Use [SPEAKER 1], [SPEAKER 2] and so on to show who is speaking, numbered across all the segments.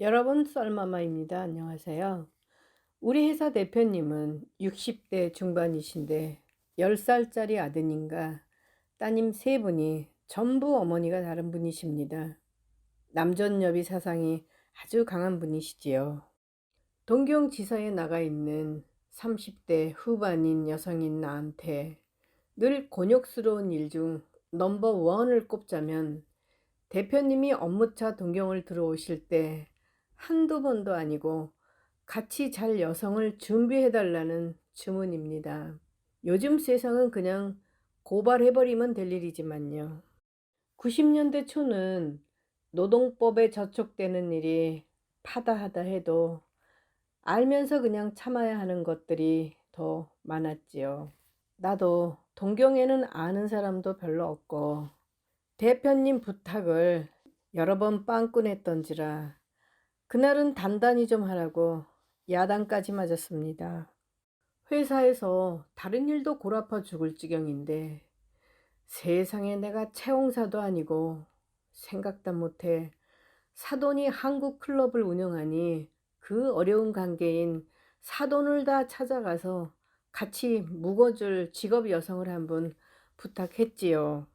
[SPEAKER 1] 여러분, 썰마마입니다. 안녕하세요. 우리 회사 대표님은 60대 중반이신데 10살짜리 아드님과 따님 세 분이 전부 어머니가 다른 분이십니다. 남존여비 사상이 아주 강한 분이시지요. 동경지사에 나가 있는 30대 후반인 여성인 나한테 늘 곤욕스러운 일 중 넘버 원을 꼽자면 대표님이 업무차 동경을 들어오실 때 한두 번도 아니고 같이 잘 여성을 준비해달라는 주문입니다. 요즘 세상은 그냥 고발해버리면 될 일이지만요. 90년대 초는 노동법에 저촉되는 일이 파다하다 해도 알면서 그냥 참아야 하는 것들이 더 많았지요. 나도 동경에는 아는 사람도 별로 없고 대표님 부탁을 여러 번 빵꾸냈던지라 그날은 단단히 좀 하라고 야단까지 맞았습니다. 회사에서 다른 일도 골아파 죽을 지경인데 세상에 내가 채용사도 아니고 생각도 못해 사돈이 한국 클럽을 운영하니 그 어려운 관계인 사돈을 다 찾아가서 같이 묵어줄 직업 여성을 한 분 부탁했지요.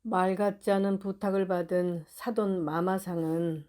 [SPEAKER 1] 말 같지 않은 부탁을 받은 사돈 마마상은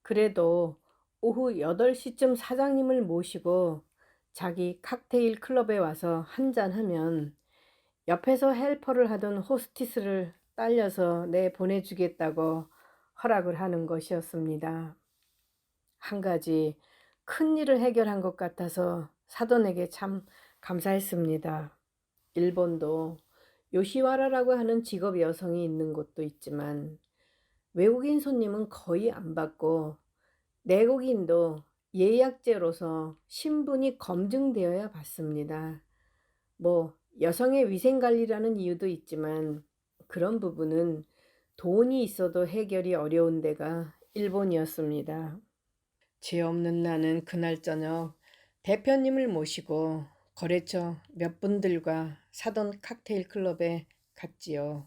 [SPEAKER 1] 그래도 오후 8시쯤 사장님을 모시고 자기 칵테일 클럽에 와서 한잔하면 옆에서 헬퍼를 하던 호스티스를 딸려서 보내주겠다고 허락을 하는 것이었습니다. 한 가지 큰 일을 해결한 것 같아서 사돈에게 참 감사했습니다. 일본도 요시와라라고 하는 직업 여성이 있는 곳도 있지만 외국인 손님은 거의 안 받고 내국인도 예약제로서 신분이 검증되어야 받습니다. 뭐 여성의 위생관리라는 이유도 있지만 그런 부분은 돈이 있어도 해결이 어려운 데가 일본이었습니다. 죄 없는 나는 그날 저녁 대표님을 모시고 거래처 몇 분들과 사돈 칵테일 클럽에 갔지요.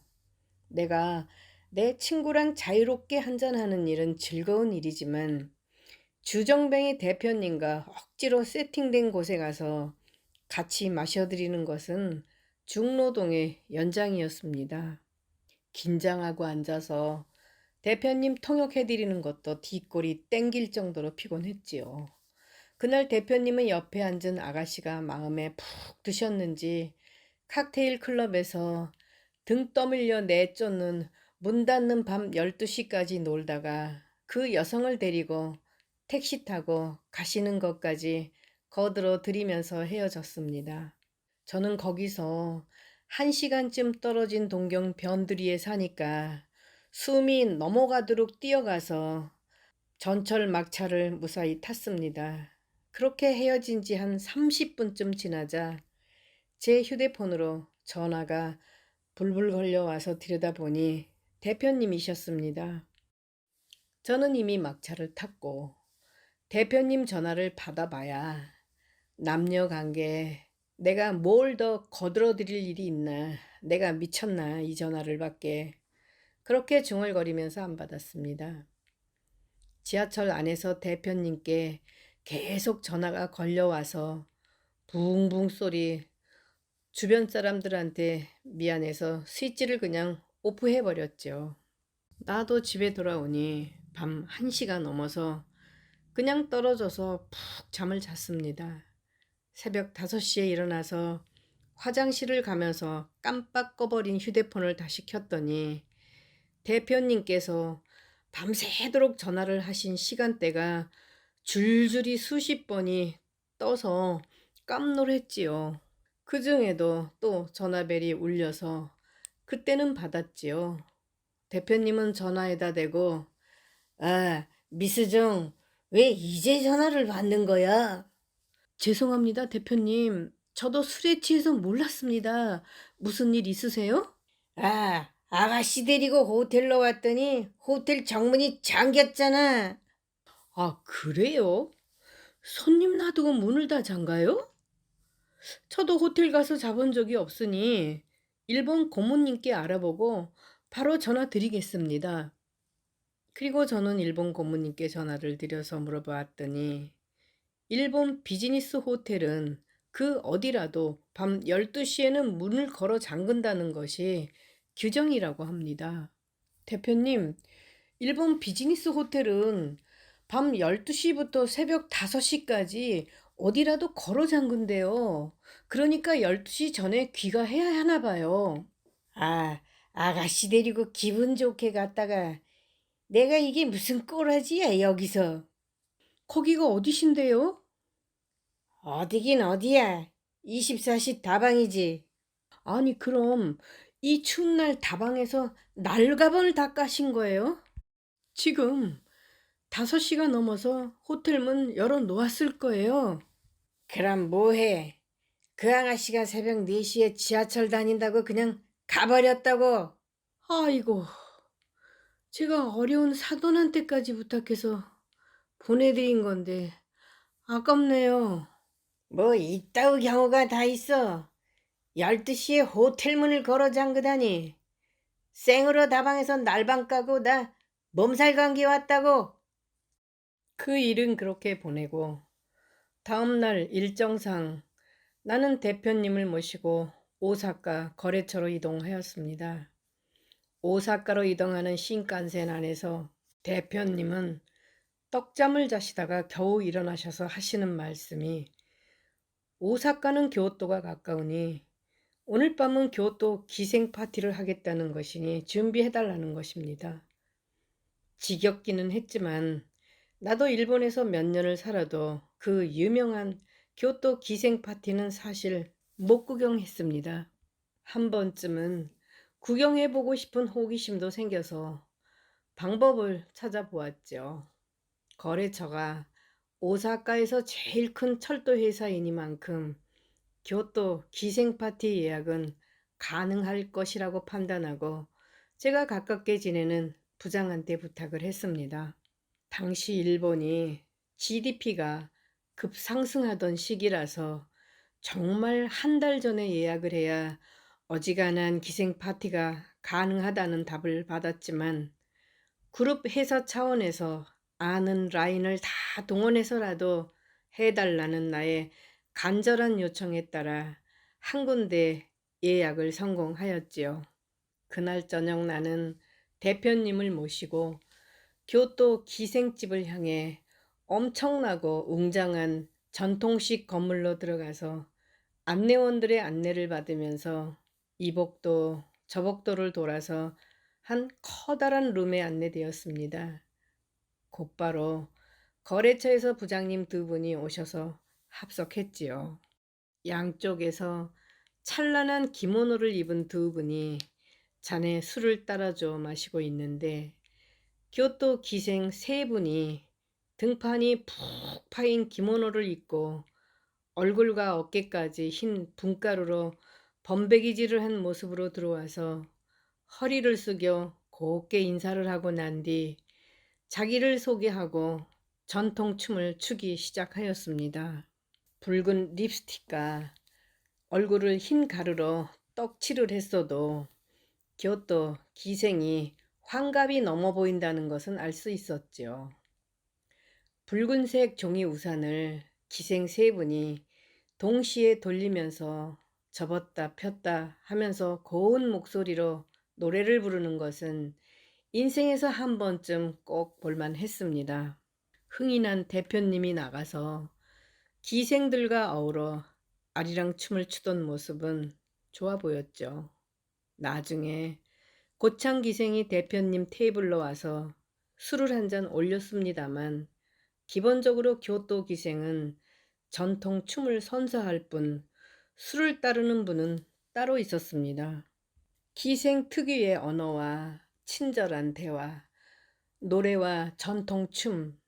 [SPEAKER 1] 내가 내 친구랑 자유롭게 한잔하는 일은 즐거운 일이지만 주정뱅이 대표님과 억지로 세팅된 곳에 가서 같이 마셔드리는 것은 중노동의 연장이었습니다. 긴장하고 앉아서 대표님 통역해드리는 것도 뒷골이 땡길 정도로 피곤했지요. 그날 대표님은 옆에 앉은 아가씨가 마음에 푹 드셨는지 칵테일 클럽에서 등 떠밀려 내쫓는 문 닫는 밤 12시까지 놀다가 그 여성을 데리고 택시 타고 가시는 것까지 거들어 드리면서 헤어졌습니다. 저는 거기서 1시간쯤 떨어진 동경 변두리에 사니까 숨이 넘어가도록 뛰어가서 전철 막차를 무사히 탔습니다. 그렇게 헤어진 지 한 30분쯤 지나자 제 휴대폰으로 전화가 불불 걸려와서 들여다보니 대표님이셨습니다. 저는 이미 막차를 탔고 대표님 전화를 받아봐야 남녀 관계에 내가 뭘 더 거들어 드릴 일이 있나, 내가 미쳤나 이 전화를 받게. 그렇게 중얼거리면서 안 받았습니다. 지하철 안에서 대표님께 계속 전화가 걸려와서 붕붕 소리 주변 사람들한테 미안해서 스위치를 그냥 오프해버렸죠. 나도 집에 돌아오니 밤 1시가 넘어서 그냥 떨어져서 푹 잠을 잤습니다. 새벽 5시에 일어나서 화장실을 가면서 깜빡 꺼버린 휴대폰을 다시 켰더니 대표님께서 밤새도록 전화를 하신 시간대가 줄줄이 수십 번이 떠서 깜놀했지요. 그 중에도 또 전화벨이 울려서 그때는 받았지요. 대표님은 전화에다 대고 아, 미스정, 왜 이제 전화를 받는 거야? 죄송합니다, 대표님. 저도 술에 취해서 몰랐습니다. 무슨 일 있으세요? 아, 아가씨 데리고 호텔로 왔더니 호텔 정문이 잠겼잖아. 아, 그래요? 손님 놔두고 문을 다 잠가요? 저도 호텔 가서 자본 적이 없으니 일본 고모님께 알아보고 바로 전화 드리겠습니다. 그리고 저는 일본 고모님께 전화를 드려서 물어봤더니 일본 비즈니스 호텔은 그 어디라도 밤 12시에는 문을 걸어 잠근다는 것이 규정이라고 합니다. 대표님, 일본 비즈니스 호텔은 밤 12시부터 새벽 5시까지 어디라도 걸어 잠근대요. 그러니까 12시 전에 귀가해야 하나 봐요. 아, 아가씨 데리고 기분 좋게 갔다가 내가 이게 무슨 꼬라지야, 여기서. 거기가 어디신데요? 어디긴 어디야. 24시 다방이지. 아니, 그럼 이 추운 날 다방에서 날가방을 다 까신 거예요? 지금 5시가 넘어서 호텔 문 열어 놓았을 거예요. 그럼 뭐해? 그 아가씨가 새벽 4시에 지하철 다닌다고 그냥 가버렸다고. 아이고, 제가 어려운 사돈한테까지 부탁해서 보내드린 건데 아깝네요. 뭐 이따위 경우가 다 있어. 12시에 호텔 문을 걸어 잠그다니. 생으로 다방에서 날방 까고 나 몸살 감기 왔다고. 그 일은 그렇게 보내고 다음날 일정상 나는 대표님을 모시고 오사카 거래처로 이동하였습니다. 오사카로 이동하는 신칸센 안에서 대표님은 떡잠을 자시다가 겨우 일어나셔서 하시는 말씀이 오사카는 교토가 가까우니 오늘 밤은 교토 기생 파티를 하겠다는 것이니 준비해달라는 것입니다. 지겹기는 했지만 나도 일본에서 몇 년을 살아도 그 유명한 교토 기생 파티는 사실 못 구경했습니다. 한 번쯤은 구경해보고 싶은 호기심도 생겨서 방법을 찾아보았죠. 거래처가 오사카에서 제일 큰 철도 회사이니만큼 교토 기생 파티 예약은 가능할 것이라고 판단하고 제가 가깝게 지내는 부장한테 부탁을 했습니다. 당시 일본이 GDP가 급상승하던 시기라서 정말 한 달 전에 예약을 해야 어지간한 기생 파티가 가능하다는 답을 받았지만 그룹 회사 차원에서 아는 라인을 다 동원해서라도 해달라는 나의 간절한 요청에 따라 한 군데 예약을 성공하였지요. 그날 저녁 나는 대표님을 모시고 교토 기생집을 향해 엄청나고 웅장한 전통식 건물로 들어가서 안내원들의 안내를 받으면서 이 복도 저 복도를 돌아서 한 커다란 룸에 안내되었습니다. 곧바로 거래처에서 부장님 2분이 오셔서 합석했지요. 양쪽에서 찬란한 기모노를 입은 2분이 잔에 술을 따라줘 마시고 있는데 교토 기생 3분이 등판이 푹 파인 기모노를 입고 얼굴과 어깨까지 흰 분가루로 범베기질을 한 모습으로 들어와서 허리를 숙여 곱게 인사를 하고 난 뒤 자기를 소개하고 전통춤을 추기 시작하였습니다. 붉은 립스틱과 얼굴을 흰 가루로 떡칠을 했어도 교토 기생이 환갑이 넘어 보인다는 것은 알 수 있었죠. 붉은색 종이 우산을 기생 3분이 동시에 돌리면서 접었다 폈다 하면서 고운 목소리로 노래를 부르는 것은 인생에서 한 번쯤 꼭 볼만 했습니다. 흥이 난 대표님이 나가서 기생들과 어우러 아리랑 춤을 추던 모습은 좋아 보였죠. 나중에 고창 기생이 대표님 테이블로 와서 술을 한 잔 올렸습니다만 기본적으로 교토 기생은 전통 춤을 선사할 뿐 술을 따르는 분은 따로 있었습니다. 기생 특유의 언어와 친절한 대화, 노래와 전통 춤,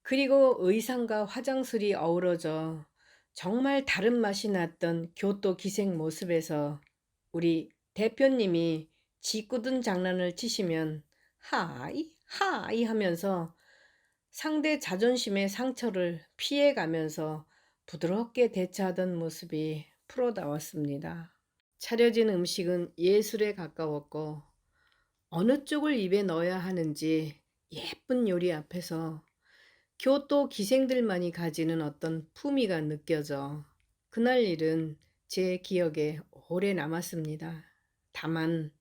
[SPEAKER 1] 그리고 의상과 화장술이 어우러져 정말 다른 맛이 났던 교토 기생 모습에서 우리 대표님이 짓궂은 장난을 치시면 하이 하이 하면서 상대 자존심의 상처를 피해가면서 부드럽게 대처하던 모습이 프로다웠습니다. 차려진 음식은 예술에 가까웠고 어느 쪽을 입에 넣어야 하는지 예쁜 요리 앞에서 교토 기생들만이 가지는 어떤 품위가 느껴져 그날 일은 제 기억에 오래 남았습니다. 다만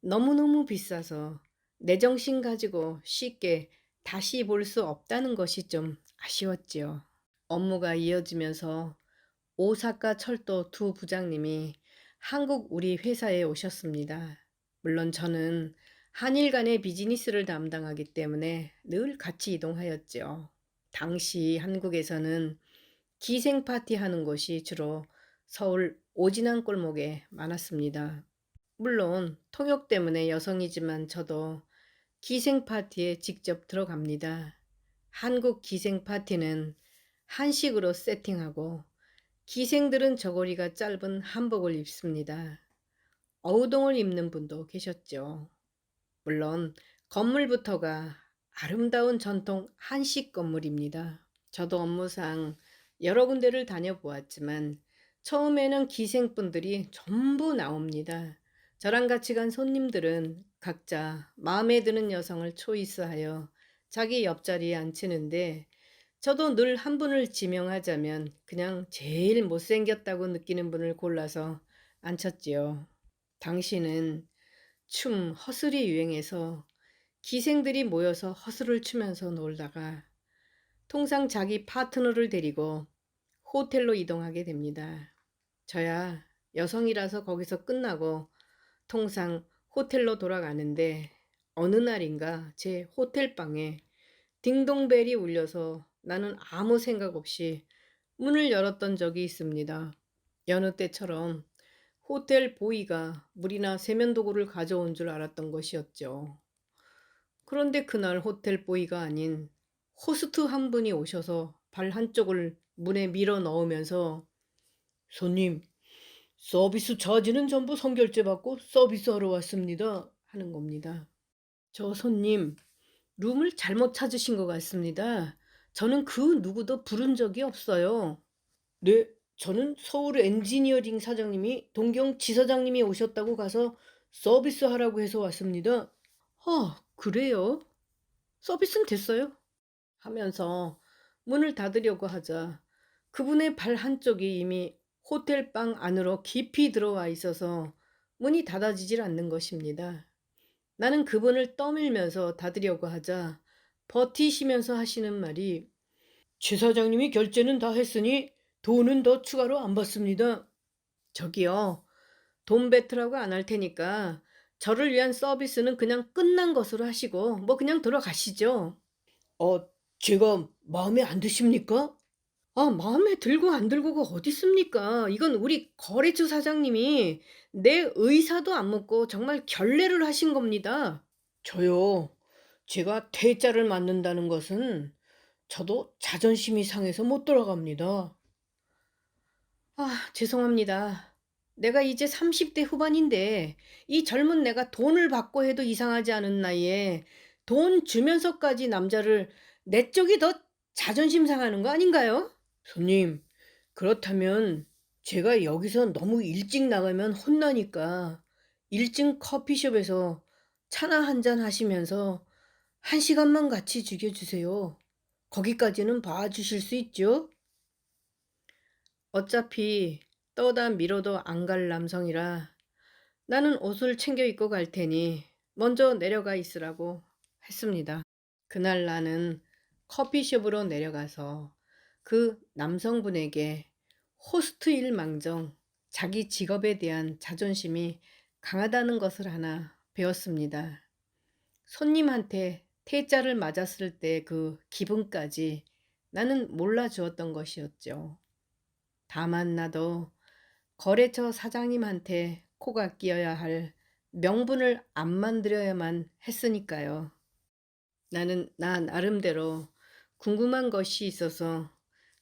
[SPEAKER 1] 너무너무 비싸서 내 정신 가지고 쉽게 다시 볼 수 없다는 것이 좀 아쉬웠지요. 업무가 이어지면서 오사카 철도 두 부장님이 한국 우리 회사에 오셨습니다. 물론 저는 한일 간의 비즈니스를 담당하기 때문에 늘 같이 이동하였죠. 당시 한국에서는 기생 파티 하는 곳이 주로 서울 오진항 골목에 많았습니다. 물론 통역 때문에 여성이지만 저도 기생 파티에 직접 들어갑니다. 한국 기생 파티는 한식으로 세팅하고 기생들은 저고리가 짧은 한복을 입습니다. 어우동을 입는 분도 계셨죠. 물론 건물부터가 아름다운 전통 한식 건물입니다. 저도 업무상 여러 군데를 다녀보았지만 처음에는 기생분들이 전부 나옵니다. 저랑 같이 간 손님들은 각자 마음에 드는 여성을 초이스하여 자기 옆자리에 앉히는데 저도 늘 한 분을 지명하자면 그냥 제일 못생겼다고 느끼는 분을 골라서 앉혔지요. 당시는 춤 허슬이 유행해서 기생들이 모여서 허슬을 추면서 놀다가 통상 자기 파트너를 데리고 호텔로 이동하게 됩니다. 저야 여성이라서 거기서 끝나고 통상 호텔로 돌아가는데 어느 날인가 제 호텔방에 딩동벨이 울려서 나는 아무 생각 없이 문을 열었던 적이 있습니다. 여느 때처럼 호텔 보이가 물이나 세면도구를 가져온 줄 알았던 것이었죠. 그런데 그날 호텔 보이가 아닌 호스트 한 분이 오셔서 발 한쪽을 문에 밀어 넣으면서 손님, 서비스 차지는 전부 선결제 받고 서비스하러 왔습니다. 하는 겁니다. 저 손님, 룸을 잘못 찾으신 것 같습니다. 저는 그 누구도 부른 적이 없어요. 네, 저는 서울 엔지니어링 사장님이 동경 지사장님이 오셨다고 가서 서비스 하라고 해서 왔습니다. 그래요? 서비스는 됐어요? 하면서 문을 닫으려고 하자 그분의 발 한쪽이 이미 호텔 방 안으로 깊이 들어와 있어서 문이 닫아지질 않는 것입니다. 나는 그분을 떠밀면서 닫으려고 하자 버티시면서 하시는 말이 최 사장님이 결제는 다 했으니 돈은 더 추가로 안 받습니다. 저기요, 돈 배틀하고 안 할 테니까 저를 위한 서비스는 그냥 끝난 것으로 하시고 뭐 그냥 들어가시죠. 어, 제가 마음에 안 드십니까? 마음에 들고 안 들고가 어디 있습니까? 이건 우리 거래처 사장님이 내 의사도 안 묻고 정말 결례를 하신 겁니다. 저요, 제가 퇴짜를 맞는다는 것은 저도 자존심이 상해서 못 돌아갑니다. 죄송합니다. 내가 이제 30대 후반인데 이 젊은 내가 돈을 받고 해도 이상하지 않은 나이에 돈 주면서까지 남자를 내 쪽이 더 자존심 상하는 거 아닌가요? 손님, 그렇다면 제가 여기서 너무 일찍 나가면 혼나니까 일찍 커피숍에서 차나 한잔 하시면서 1시간만 같이 죽여주세요. 거기까지는 봐주실 수 있죠? 어차피 떠다 밀어도 안 갈 남성이라 나는 옷을 챙겨 입고 갈 테니 먼저 내려가 있으라고 했습니다. 그날 나는 커피숍으로 내려가서 그 남성분에게 호스트일 망정 자기 직업에 대한 자존심이 강하다는 것을 하나 배웠습니다. 손님한테 퇴짜를 맞았을 때 그 기분까지 나는 몰라주었던 것이었죠. 다만 나도 거래처 사장님한테 코가 끼어야 할 명분을 안 만들어야만 했으니까요. 나는 나 나름대로 궁금한 것이 있어서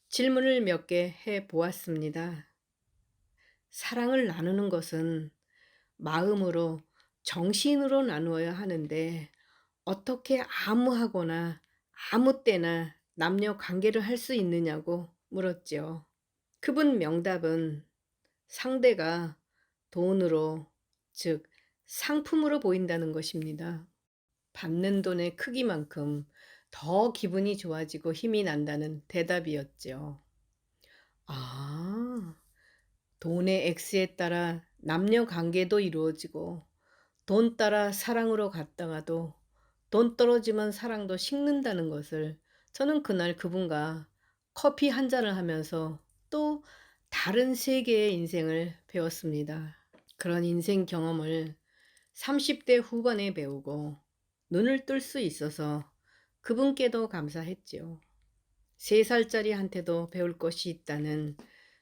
[SPEAKER 1] 질문을 몇 개 해 보았습니다. 사랑을 나누는 것은 마음으로, 정신으로 나누어야 하는데 어떻게 아무하거나 아무 때나 남녀 관계를 할 수 있느냐고 물었죠. 그분 명답은 상대가 돈으로, 즉 상품으로 보인다는 것입니다. 받는 돈의 크기만큼 더 기분이 좋아지고 힘이 난다는 대답이었죠. 아, 돈의 액수에 따라 남녀 관계도 이루어지고 돈 따라 사랑으로 갔다가도 돈 떨어지면 사랑도 식는다는 것을 저는 그날 그분과 커피 한 잔을 하면서 또 다른 세계의 인생을 배웠습니다. 그런 인생 경험을 30대 후반에 배우고 눈을 뜰 수 있어서 그분께도 감사했지요. 3살짜리한테도 배울 것이 있다는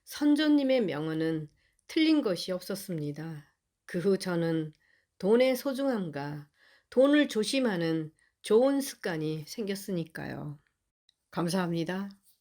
[SPEAKER 1] 선조님의 명언은 틀린 것이 없었습니다. 그 후 저는 돈의 소중함과 돈을 조심하는 좋은 습관이 생겼으니까요. 감사합니다.